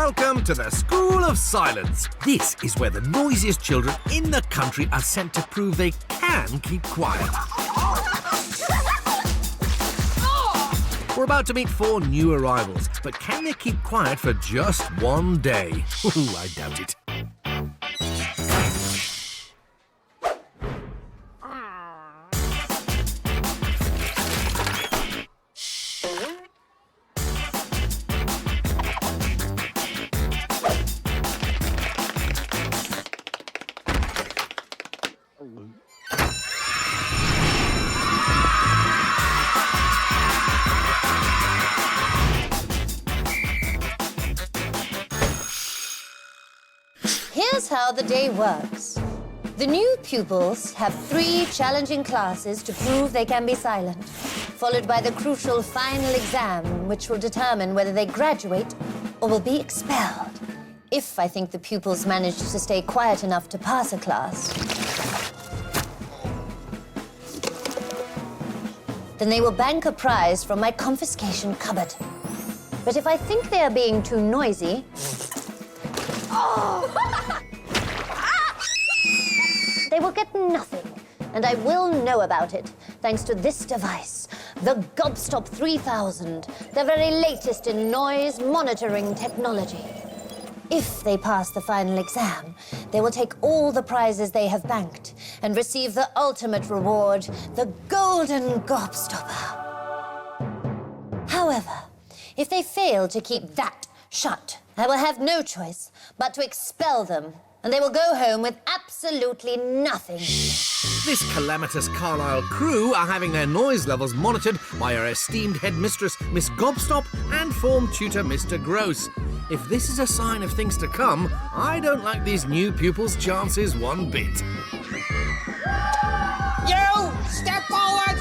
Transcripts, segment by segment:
Welcome to the School of Silence. This is where the noisiest children in the country are sent to prove they can keep quiet. We're about to meet 4 new arrivals, but can they keep quiet for just one day? Ooh, I doubt it. Here's how the day works. The new pupils have 3 challenging classes to prove they can be silent, followed by the crucial final exam, which will determine whether they graduate or will be expelled. If I think the pupils manage to stay quiet enough to pass a class, then they will bank a prize from my confiscation cupboard. But if I think they are being too noisy, they will get nothing, and I will know about it thanks to this device, the Gobstop 3000, the very latest in noise monitoring technology. If they pass the final exam, they will take all the prizes they have banked and receive the ultimate reward, the Golden Gobstopper. However, if they fail to keep that shut, I will have no choice but to expel them, and they will go home with absolutely nothing. This calamitous Carlisle crew are having their noise levels monitored by our esteemed headmistress, Miss Gobstop, and form tutor, Mr. Gross. If this is a sign of things to come, I don't like these new pupils' chances one bit. You! Step forward!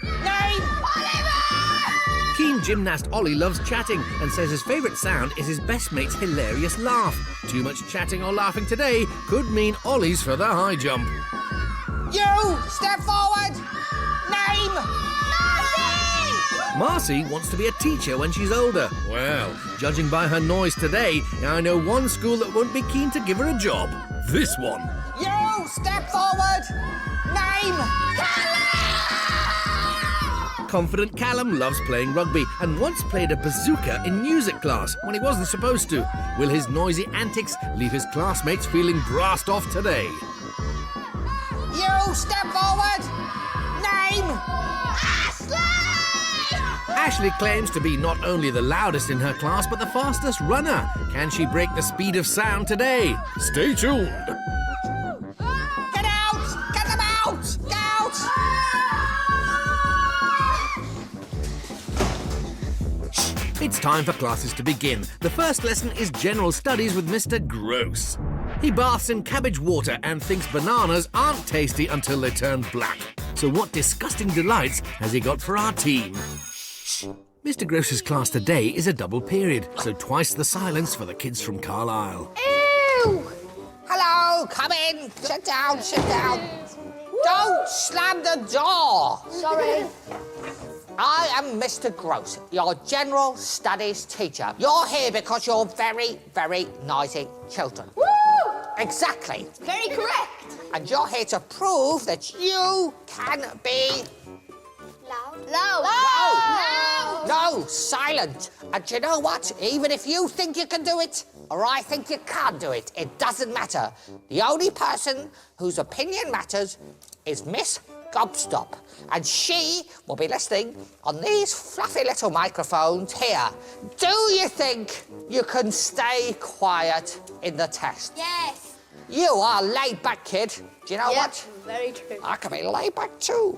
Name! Oliver! Keen gymnast Ollie loves chatting and says his favourite sound is his best mate's hilarious laugh. Too much chatting or laughing today could mean Ollie's for the high jump. You! Step forward! Name! Marcy wants to be a teacher when she's older. Well, judging by her noise today, I know one school that won't be keen to give her a job. This one. You! Step forward! Name! Confident Callum loves playing rugby and once played a bazooka in music class when he wasn't supposed to. Will his noisy antics leave his classmates feeling brassed off today? You! Step forward! Name! Ashley claims to be not only the loudest in her class, but the fastest runner. Can she break the speed of sound today? Stay tuned. Get out! Get them out! Get out! It's time for classes to begin. The first lesson is General Studies with Mr. Gross. He baths in cabbage water and thinks bananas aren't tasty until they turn black. So what disgusting delights has he got for our team? Mr. Gross's class today is a double period, so twice the silence for the kids from Carlisle. Ew! Hello, come in. Sit down, sit down. Don't slam the door. Sorry. I am Mr. Gross, your General Studies teacher. You're here because you're very, very noisy children. Woo! Exactly. Very correct. And you're here to prove that you can be... Loud. No, silent. And do you know what? Even if you think you can do it, or I think you can't do it, it doesn't matter. The only person whose opinion matters is Miss Gobstop. And she will be listening on these fluffy little microphones here. Do you think you can stay quiet in the test? Yes. You are laid back, kid. Do you know what? Very true. I can be laid back too.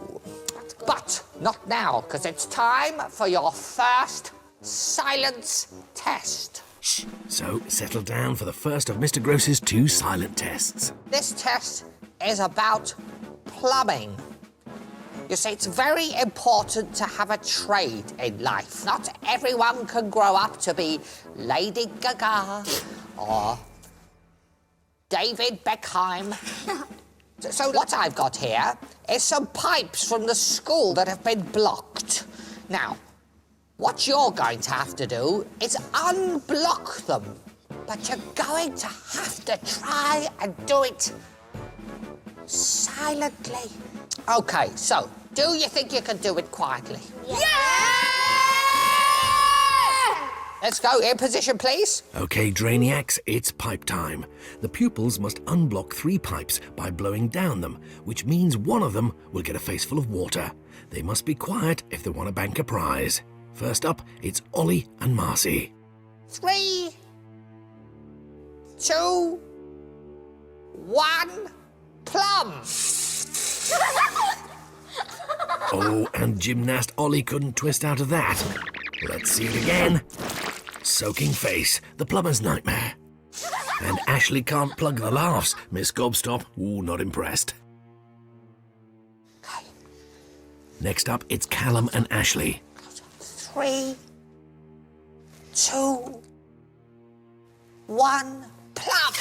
But not now, because it's time for your first silence test. Shh. So settle down for the first of Mr. Gross's 2 silent tests. This test is about plumbing. You see, it's very important to have a trade in life. Not everyone can grow up to be Lady Gaga or David Beckham. So what I've got here is some pipes from the school that have been blocked. Now, What you're going to have to do is unblock them. But you're going to have to try and do it silently. OK, so, do you think you can do it quietly? Yeah! Let's go. In position, please. OK, Drainiacs, it's pipe time. The pupils must unblock 3 pipes by blowing down them, which means one of them will get a face full of water. They must be quiet if they want to bank a prize. First up, it's Ollie and Marcy. 3, 2, 1, plum. Oh, and gymnast Ollie couldn't twist out of that. Let's see it again. Soaking face, the plumber's nightmare. And Ashley can't plug the laughs. Miss Gobstop, ooh, not impressed. Okay. Next up, it's Callum and Ashley. 3, 2, 1, plum.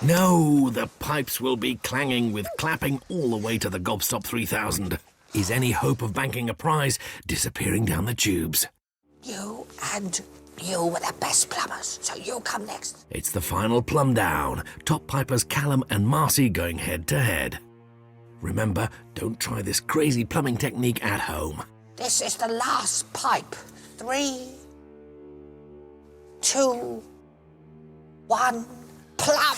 No, the pipes will be clanging with clapping all the way to the Gobstop 3000. Is any hope of banking a prize disappearing down the tubes? You and you were the best plumbers, so you come next. It's the final plumb down. Top pipers Callum and Marcy going head to head. Remember, don't try this crazy plumbing technique at home. This is the last pipe. 3, 2, 1, plum.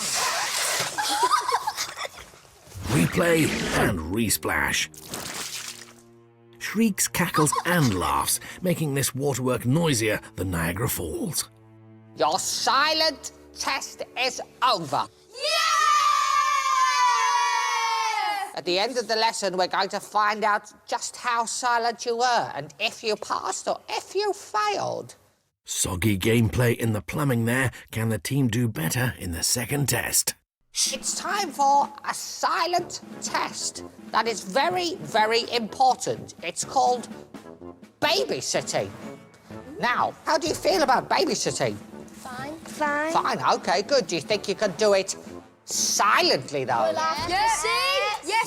Replay and resplash. Shrieks, cackles and laughs, making this waterwork noisier than Niagara Falls. Your silent test is over. At the end of the lesson, we're going to find out just how silent you were and if you passed or if you failed. Soggy gameplay in the plumbing there. Can the team do better in the second test? It's time for a silent test that is very, very important. It's called babysitting. Now, how do you feel about babysitting? Fine. Fine, OK, good. Do you think you can do it silently, though? Yes.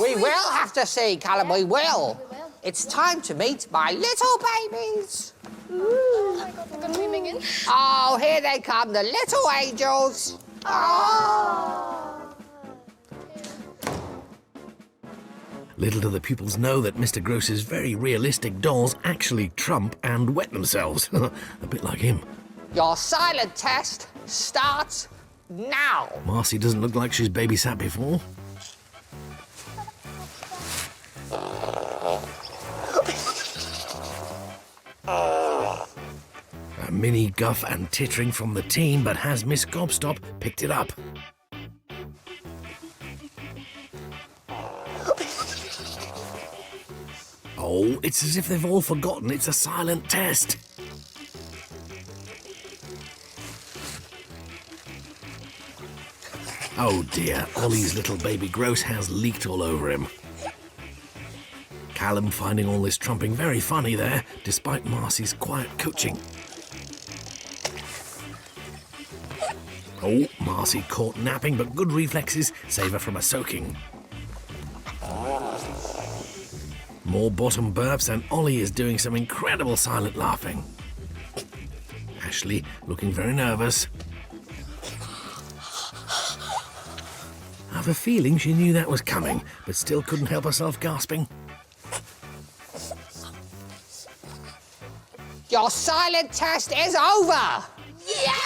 We will have to see, Callum, we will. We will. It's time to meet my little babies. Oh my God, they're going to be minging. Oh, here they come, the little angels. Oh. Little do the pupils know that Mr. Gross's very realistic dolls actually trump and wet themselves. A bit like him. Your silent test starts now. Marcy doesn't look like she's babysat before. A mini guff and tittering from the team, but has Miss Gobstop picked it up? Oh, it's as if they've all forgotten it's a silent test. Oh dear, Ollie's little baby Gross has leaked all over him. Callum finding all this trumping very funny there, despite Marcy's quiet coaching. Oh, Marcy caught napping, but good reflexes save her from a soaking. More bottom burps, and Ollie is doing some incredible silent laughing. Ashley looking very nervous. I have a feeling she knew that was coming, but still couldn't help herself gasping. Your silent test is over. Yes!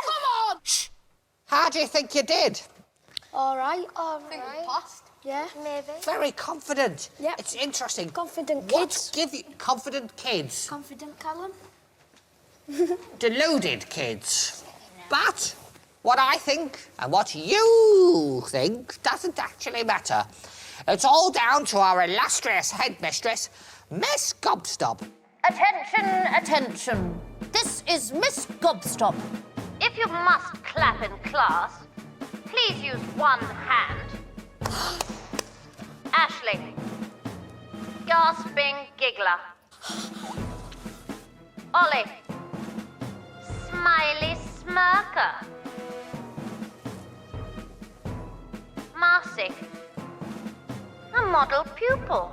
Come on! Shh. How do you think you did? All right. Think we passed? Yeah. Maybe. Very confident. Yeah. It's interesting. Confident What kids. give you confident kids? Confident Callum. Deluded kids. But what I think and what you think doesn't actually matter. It's all down to our illustrious headmistress, Miss Gobstop. Attention, attention. This is Miss Gobstop. If you must clap in class, please use one hand. Ashley. Gasping giggler. Ollie. Smiley smirker. Marcy. A model pupil.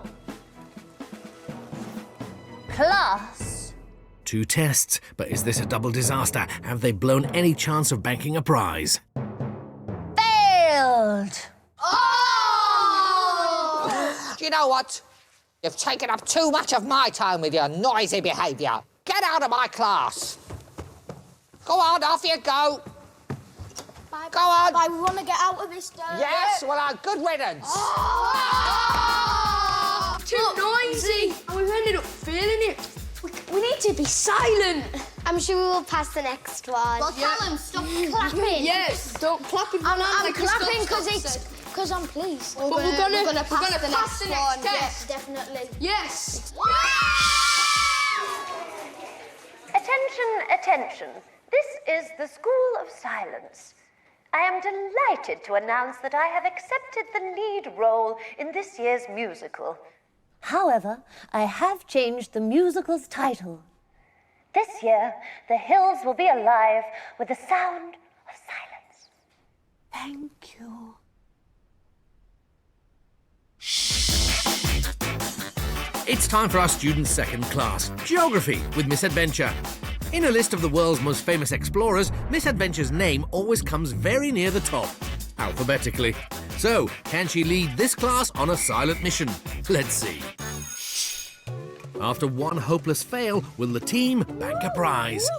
class. 2 tests, but is this a double disaster? Have they blown any chance of banking a prize? Failed. Oh! Do you know what? You've taken up too much of my time with your noisy behaviour. Get out of my class. Go on, off you go. Bye, Go on. Bye, we want to get out of this, Dad. Yes, well, good riddance. Too noisy. And we've ended up feeling it. We need to be silent. I'm sure we will pass the next one. Well, Callum, stop clapping. Yes, don't clap in I'm like clapping because because I'm pleased. But we're gonna pass the next one. test. Yes, definitely. Yes. Attention, attention. This is the School of Silence. I am delighted to announce that I have accepted the lead role in this year's musical. However, I have changed the musical's title. This year, the hills will be alive with the sound of silence. Thank you. It's time for our students' second class, Geography with Miss Adventure. In a list of the world's most famous explorers, Miss Adventure's name always comes very near the top, alphabetically. So, can she lead this class on a silent mission? Let's see. After one hopeless fail, will the team bank a prize?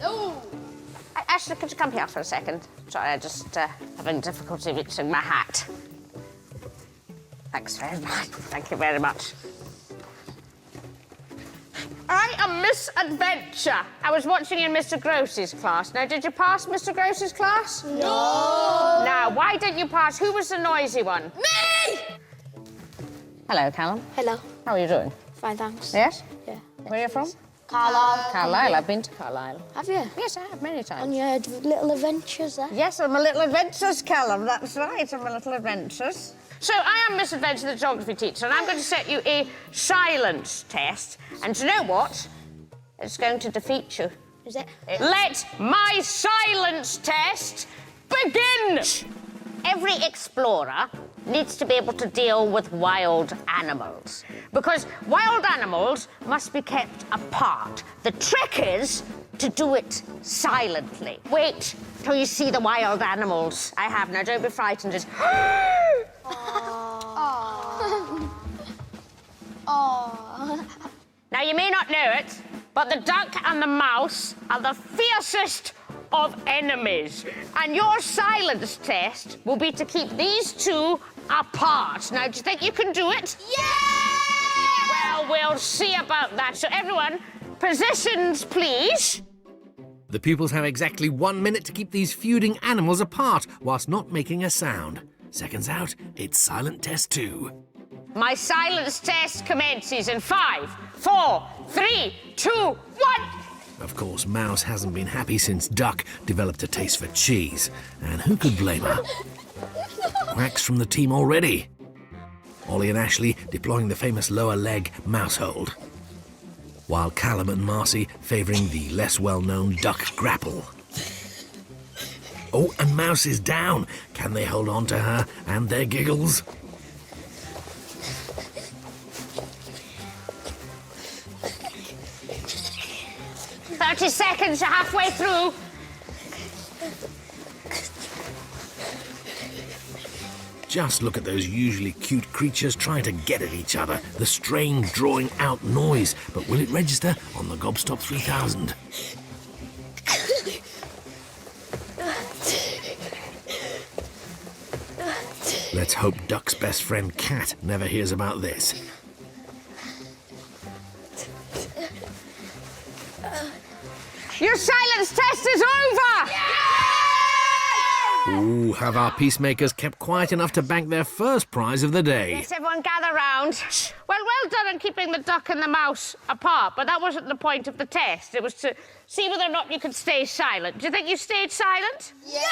Hello. Ashley, could you come here for a second? Sorry, I'm just having difficulty reaching my hat. Thanks very much. Thank you very much. I am Miss Adventure. I was watching in Mr. Gross's class. Now, did you pass Mr. Gross's class? No. Now, why didn't you pass? Who was the noisy one? Me! Hello, Callum. Hello. How are you doing? Fine, thanks. Yes? Yeah. Where are you from? Carlisle. Carlisle. I've been to Carlisle. Have you? Yes, I have many times. On your little adventures there? Yes, I'm a little adventures, Callum. That's right, I'm a little adventures. So I am Miss Adventure, the geography teacher, and I'm going to set you a silence test. And do you know what? It's going to defeat you. Is it? Let my silence test begin! Every explorer needs to be able to deal with wild animals, because wild animals must be kept apart. The trick is to do it silently. Wait till you see the wild animals I have. Now, don't be frightened. Just... Now, you may not know it, but the duck and the mouse are the fiercest of enemies. And your silence test will be to keep these two apart. Now, do you think you can do it? Yeah! Well, we'll see about that. So, everyone, positions, please. The pupils have exactly 1 minute to keep these feuding animals apart whilst not making a sound. Seconds out, it's silent test 2. My silence test commences in 5, 4, 3, 2, 1. Of course, Mouse hasn't been happy since Duck developed a taste for cheese. And who could blame her? Quacks from the team already. Ollie and Ashley deploying the famous lower leg mouse hold, while Callum and Marcy favouring the less well-known duck grapple. Oh, and Mouse is down. Can they hold on to her and their giggles? "30 seconds, you're halfway through." Just look at those usually cute creatures trying to get at each other. The strange drawing out noise. But will it register on the Gobstop 3000? Let's hope Duck's best friend Cat never hears about this. Your silence test is over! Ooh, have our peacemakers kept quiet enough to bank their first prize of the day? Yes, everyone gather round. Well done on keeping the duck and the mouse apart, but that wasn't the point of the test. It was to see whether or not you could stay silent. Do you think you stayed silent? Yeah!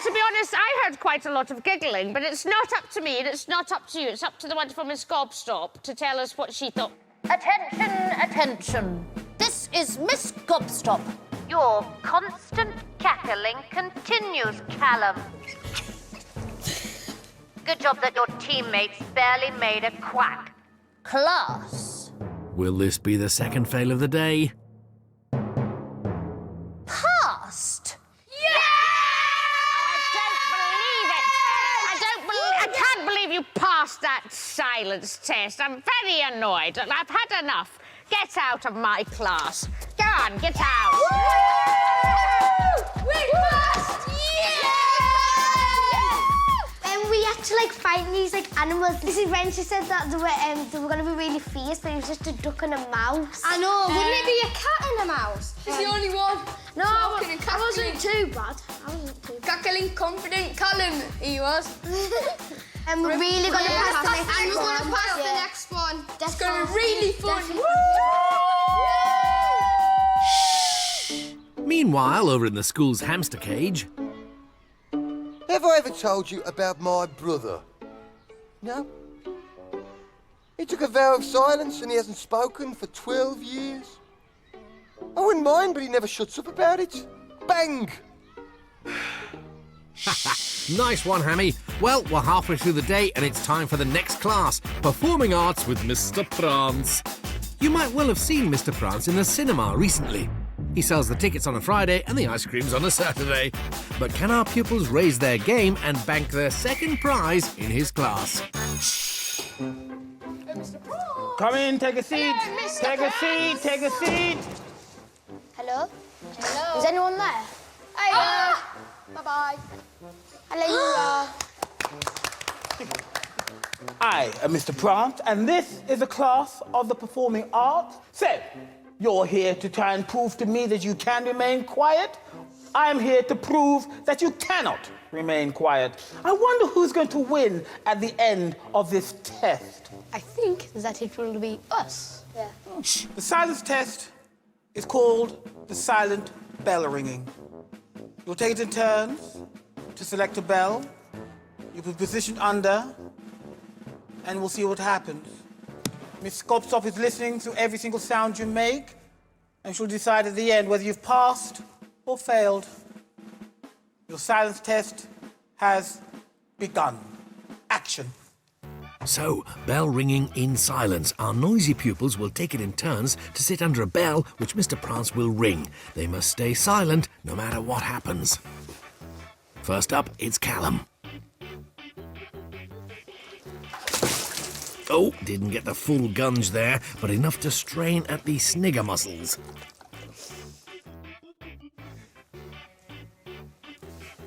To be honest, I heard quite a lot of giggling, but it's not up to me and it's not up to you. It's up to the wonderful Miss Gobstop to tell us what she thought. Attention, attention. This is Miss Gobstop. Your constant cackling continues, Callum. good job that your teammates barely made a quack. Class. Will this be the second fail of the day? Passed. I can't believe you passed that silence test. I'm very annoyed. I've had enough. Get out of my class. Go on, get out. We passed! And we had to like find these like animals. Mrs. Venture said that they were gonna be really fierce, but it was just a duck and a mouse. I know. Wouldn't it be a cat and a mouse? She's the only one. No, Talking and I wasn't cackling. too bad. I wasn't too bad. Cackling, confident Callum, he was. And we're really gonna pass the next one. And we're gonna pass the next one. It's gonna be really fun. Meanwhile, over in the school's hamster cage, Have I ever told you about my brother? No? He took a vow of silence and he hasn't spoken for 12 years. I wouldn't mind, but he never shuts up about it. Bang! nice one, Hammy. Well, we're halfway through the day and it's time for the next class, Performing Arts with Mr. Prance. You might well have seen Mr. Prance in the cinema recently. He sells the tickets on a Friday and the ice creams on a Saturday. But can our pupils raise their game and bank their second prize in his class? Come in, take a seat. Take a seat, take a seat. Hello? Hello? Is anyone there? Hey, bye-bye. Hello. I am Mr. Prance, and this is a class of the performing arts. So, you're here to try and prove to me that you can remain quiet? I'm here to prove that you cannot remain quiet. I wonder who's going to win at the end of this test. I think that it will be us. Yeah. The silence test is called the silent bell ringing. You'll take it in turns to select a bell. You'll be positioned under, and we'll see what happens. Miss Gobstop is listening to every single sound you make, and she'll decide at the end whether you've passed or failed. Your silence test has begun. Action. So, bell ringing in silence. Our noisy pupils will take it in turns to sit under a bell which Mr. Prance will ring. They must stay silent no matter what happens. First up, it's Callum. Oh, didn't get the full gunge there, but enough to strain at the snigger muscles.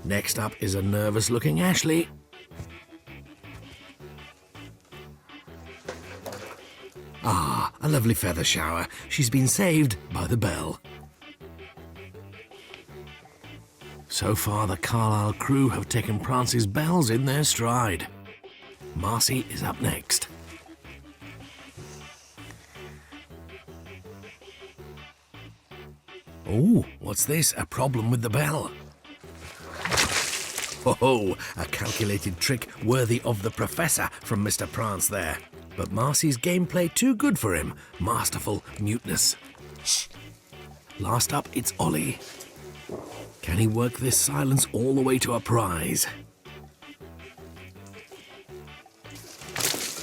Next up is a nervous-looking Ashley. Ah, a lovely feather shower. She's been saved by the bell. So far, the Carlisle crew have taken Prance's bells in their stride. Marcy is up next. Oh, what's this? A problem with the bell? Oh, a calculated trick worthy of the Professor from Mr. Prance there. But Marcy's gameplay too good for him. Masterful muteness. Last up, it's Ollie. Can he work this silence all the way to a prize?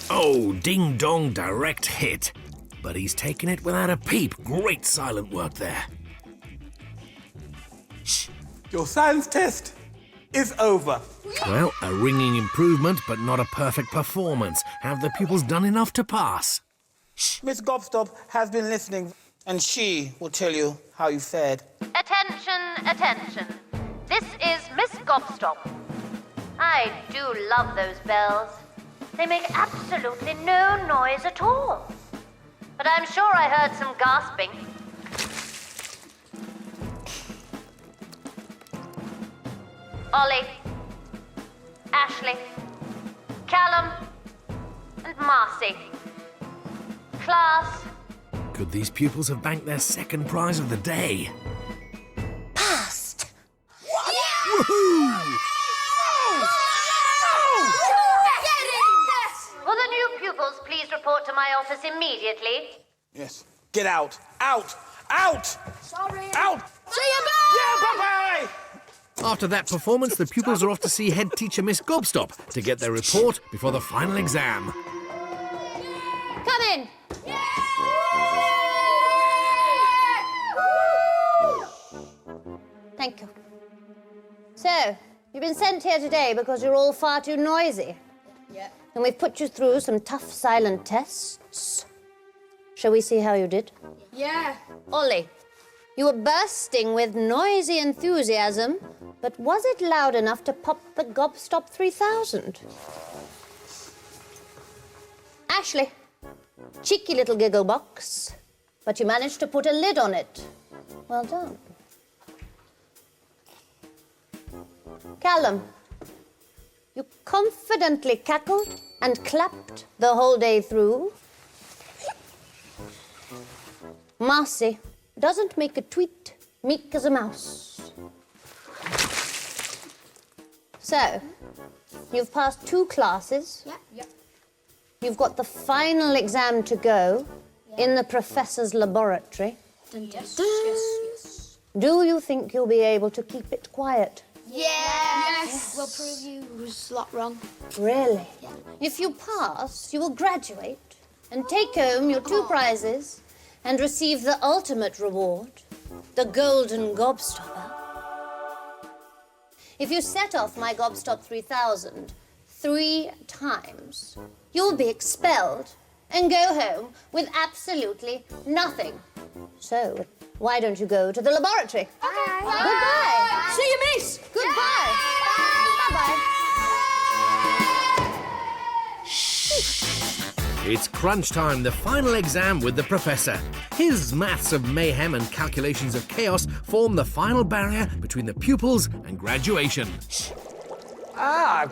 Oh, ding-dong, direct hit. But he's taken it without a peep. Great silent work there. Your science test is over. Well, a ringing improvement, but not a perfect performance. Have the pupils done enough to pass? Miss Gobstop has been listening, and she will tell you how you fared. Attention, attention. This is Miss Gobstop. I do love those bells. They make absolutely no noise at all. But I'm sure I heard some gasping. Ollie, Ashley, Callum, and Marcy. Class. Could these pupils have banked their second prize of the day? Passed. Woohoo! Will the new pupils please report to my office immediately? Yes. Get out. Out. Out. Sorry. Out. See you, bye. Yeah, bye-bye. After that performance, the pupils are off to see head teacher Miss Gobstop to get their report before the final exam. Come in. Thank you. So, you've been sent here today because you're all far too noisy. Yeah. And we've put you through some tough silent tests. Shall we see how you did? Yeah. Ollie, you were bursting with noisy enthusiasm, but was it loud enough to pop the Gobstop 3000? Ashley, cheeky little giggle box, but you managed to put a lid on it. Well done. Callum, you confidently cackled and clapped the whole day through. Marcy doesn't make a tweet, meek as a mouse. So, you've passed 2 classes. Yeah. You've got the final exam to go in the professor's laboratory. Yes. Do you think you'll be able to keep it quiet? Yes. We'll prove you was a lot wrong. Really? Yeah. If you pass, you will graduate and take home your 2 prizes and receive the ultimate reward, the Golden Gobstopper. If you set off my Gobstop 3000 3 times, you'll be expelled and go home with absolutely nothing. So, why don't you go to the laboratory? Okay. Goodbye. See you, miss. Goodbye. Bye-bye. It's crunch time, the final exam with the professor. His maths of mayhem and calculations of chaos form the final barrier between the pupils and graduation.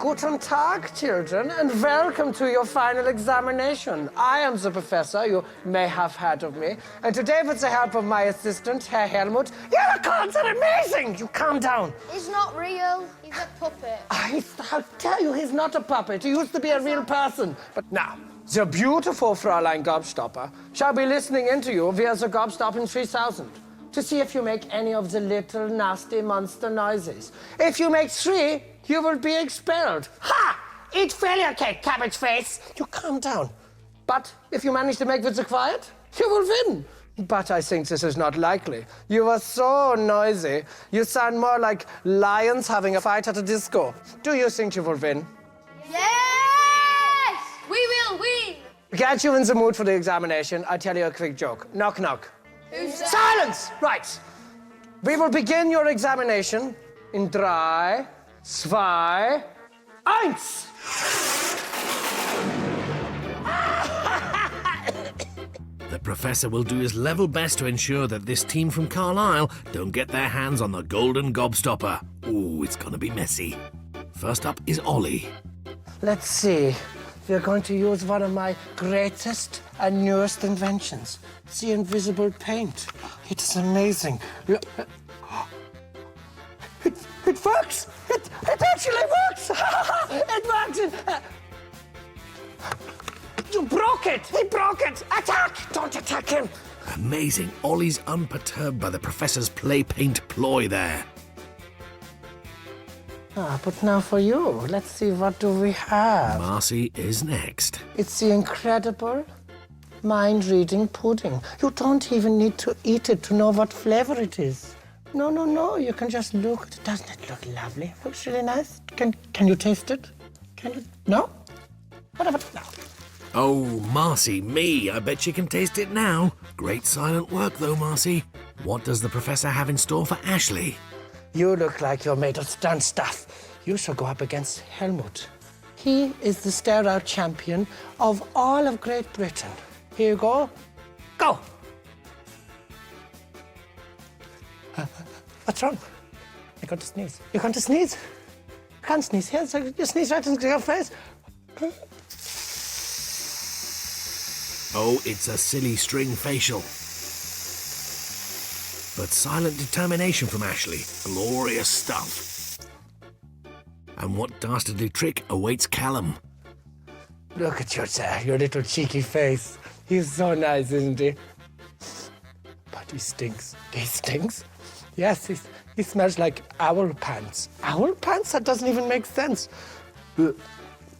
Guten Tag, children, and welcome to your final examination. I am the professor, you may have heard of me, and today with the help of my assistant, Herr Helmut, your cards are amazing! You calm down. He's not real. He's a puppet. I'll tell you, he's not a puppet. He used to be a real person. But now, the beautiful Fräulein Gobstopper shall be listening into you via the Gobstopping 3000 to see if you make any of the little nasty monster noises. If you make 3, you will be expelled. Ha! Eat failure cake, cabbage face. You calm down. But if you manage to make it quiet, you will win. But I think this is not likely. You are so noisy. You sound more like lions having a fight at a disco. Do you think you will win? Yes! We will win. To get you in the mood for the examination, I'll tell you a quick joke. Knock, knock. Who's that? Silence! Right. We will begin your examination in 3, 2, 1. The professor will do his level best to ensure that this team from Carlisle don't get their hands on the Golden Gobstopper. Ooh, it's gonna be messy. First up is Ollie. Let's see. We're going to use one of my greatest and newest inventions, the invisible paint. It's amazing. Look. It works! It actually works! It works! You broke it! He broke it! Attack! Don't attack him! Amazing. Ollie's unperturbed by the professor's play paint ploy there. But now for you. Let's see, what do we have? Marcy is next. It's the incredible mind-reading pudding. You don't even need to eat it to know what flavor it is. No. You can just look. Doesn't it look lovely? Looks really nice. Can you taste it? Can you? No? What about now? Oh, Marcy, me. I bet you can taste it now. Great silent work, though, Marcy. What does the professor have in store for Ashley? You look like you're made of stunt stuff. You shall go up against Helmut. He is the stare-out champion of all of Great Britain. Here you go. Go! What's wrong? I got to sneeze. You got to sneeze? You can't sneeze here, so you sneeze right into your face. Oh, it's a silly string facial. But silent determination from Ashley. Glorious stuff. And what dastardly trick awaits Callum? Look at your little cheeky face. He's so nice, isn't he? But he stinks. He stinks? Yes, He smells like owl pants. Owl pants? That doesn't even make sense.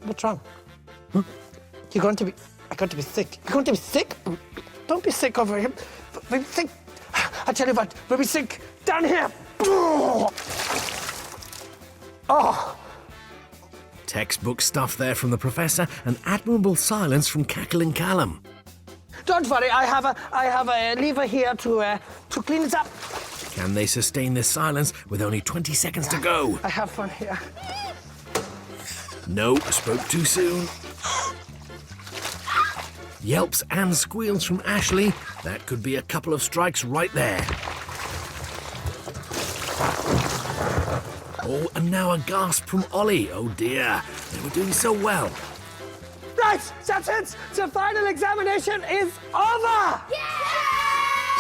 What's wrong? You're going to be... I'm going to be sick. You're going to be sick? Don't be sick over here. We'll be sick. I tell you what, we'll be sick down here. Oh. Textbook stuff there from the professor and admirable silence from Cackling Callum. Don't worry, I have a lever here to clean it up. Can they sustain this silence with only 20 seconds to go? I have one here. No, spoke too soon. Yelps and squeals from Ashley. That could be a couple of strikes right there. Oh, and now a gasp from Ollie. Oh dear, they were doing so well. Right, that's it. The final examination is over.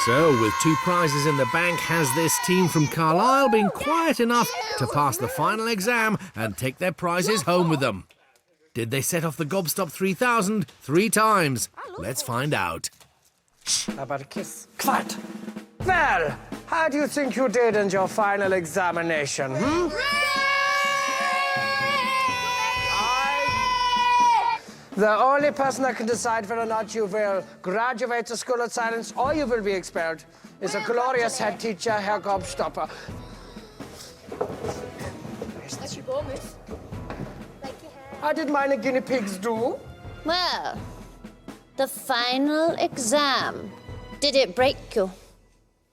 So, with 2 prizes in the bank, has this team from Carlisle been quiet enough to pass the final exam and take their prizes home with them? Did they set off the Gobstop 3000 3 times? Let's find out. How about a kiss? Quiet. Well, how do you think you did in your final examination, The only person that can decide whether or not you will graduate to School of Silence or you will be expelled is a glorious head teacher, Herr Gobstopper. That's your ball, miss. How did mine guinea pigs do? Well, the final exam. Did it break you?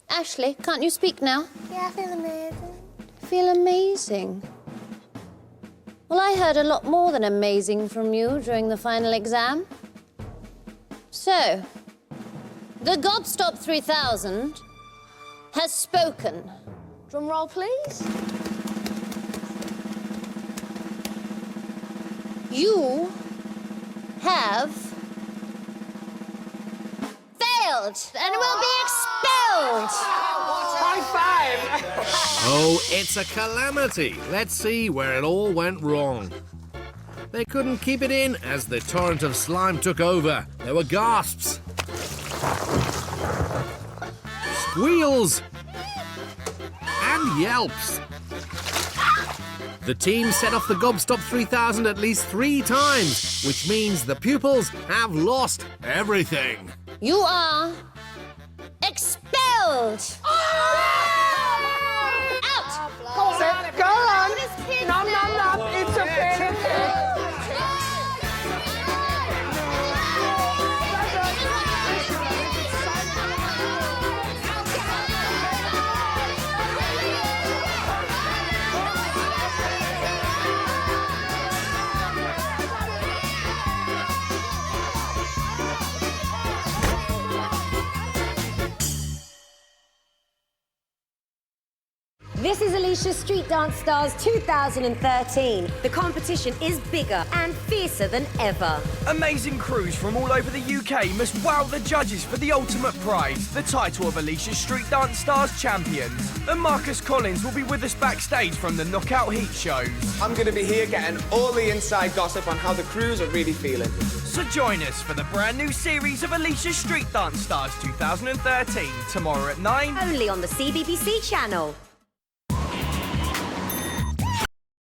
Ashley, can't you speak now? Yeah, I feel amazing. Feel amazing. Well, I heard a lot more than amazing from you during the final exam. So, the Gobstop 3000 has spoken. Drum roll, please. You have failed and will be expelled. High five! Oh, it's a calamity. Let's see where it all went wrong. They couldn't keep it in as the torrent of slime took over. There were gasps, squeals, and yelps. The team set off the Gobstop 3000 at least 3 times, which means the pupils have lost everything. You are expelled. Out. Go on! Nom, nom, nom! It's a fairy tale! This is Alicia's Street Dance Stars 2013. The competition is bigger and fiercer than ever. Amazing crews from all over the UK must wow the judges for the ultimate prize, the title of Alicia's Street Dance Stars Champions. And Marcus Collins will be with us backstage from the Knockout Heat shows. I'm going to be here getting all the inside gossip on how the crews are really feeling. So join us for the brand new series of Alicia's Street Dance Stars 2013, tomorrow at 9. Only on the CBBC channel.